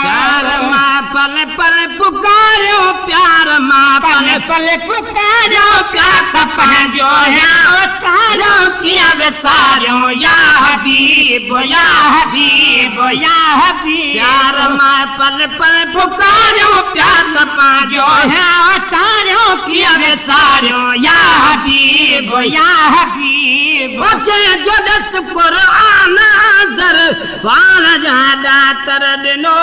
प्यार माँ पल पल पुकारो, प्यार माँ पल पल पुकारो, प्यार तपह जो है उतारो, किया विसारो या हबीब या हबीब या हबीब। प्यार माँ पल पल पुकारो, प्यार तपह जो है उतारो, किया विसारो या हबीब या हबीब। बचे जो दस्त कुरान दर पान ज्यादा तरदनो,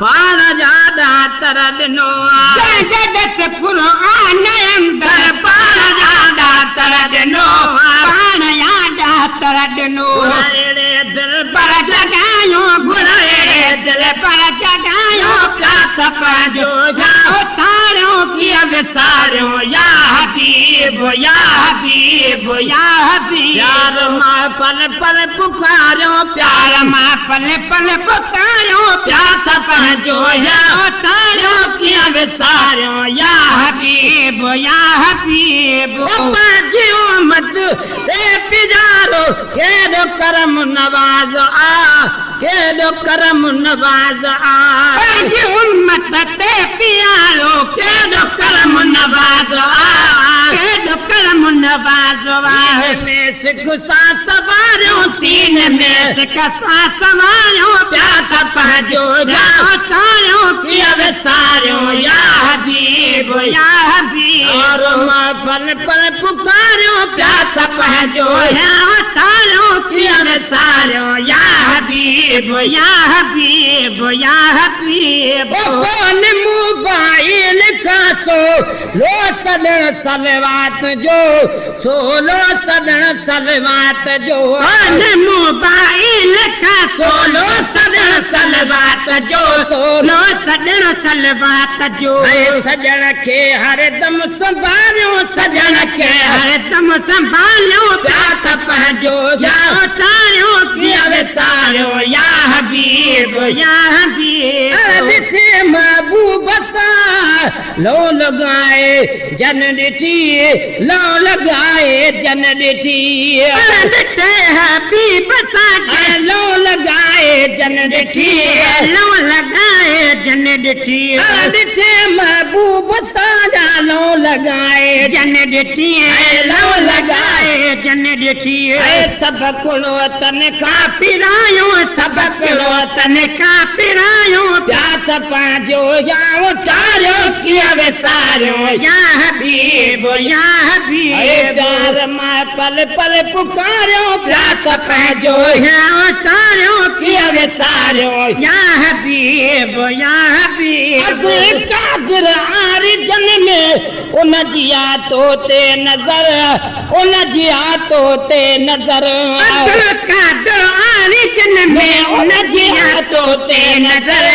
पान ज्यादा तरदनो, जो दस्त कुरान अंदर पान ज्यादा तरदनो, पान ज्यादा तरदनो। गुड़े दिल पर जगायो, गुड़े दिल पर जगायो, प्यास जो जाओ तारो, किया विसारो या हबीब या हबीब या हबीब। प्यार माँ पल पल पुकारो, प्यार माँ पल पल पुकारो, प्यास जो है उतारो, किया विसारो या हबीब या हबीब। जियो मत ए पिजारो, के दो करम नवाज आ, के दो करम नवाज आ। जी उम्मत ते पियारो, के दो करम नवाज आ, के दो करम नवाज आ। में से गुस्सा सवारो, सीने में से कसा सवारो, प्यार तपह जो जाओ तारो, किया विसारो या हबीब या हबीब। और माँ पल पल पुकारो, प्यार तपह जो है तारो, किया विसारो या हबीब या हबीब या हबीब। फोन मोबाइल का सो लो सदन सलवात जो, सोलो सदन सलवात जो। फोन मोबाइल का सोलो सदन सलवात जो, सोलो सदन सलवात जो। सजन के हर दम संभालो, सजन के हर दम संभालो, प्यार तपह जो जाओ तारो, किया विसारो या हबीब या हबीब। अरबिठे महबूब सा लो लगाए जन डिठी, लो लगाए जन डिठी। अरबिठे हबीब सा लो लगाए जन डिठी, लो लगाए जन डिठी। अरबिठे महबूब सा लो लगाए जन डिठी, लो लगाए जन डिठी। सबक लो तन का पिरायो, सबक लो तन का पिरायो, प्यार तपह जो जाओ तारो, किया विसारो या हबीब या हबीब। प्यार माँ पल पल पुकारो, प्यार तपह जो है तारो, किया विसारो या हबीब या हबीब। अब्दुल कादिर आरी जन में उन जिया तोते नजर, उन जिया तोते नजर। अब्दुल कादिर आरी जन में उन जिया तोते नजर,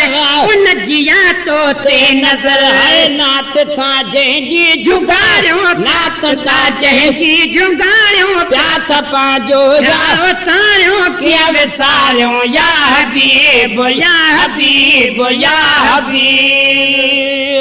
उन जिया तोते नजर। है नात था जंहिंजी जुगाड़ो, नात था जंहिंजी जुगाड़ो, प्यार तपह जो जाओ तारो, किया विसारो या हबीब या हबीब या हबीब।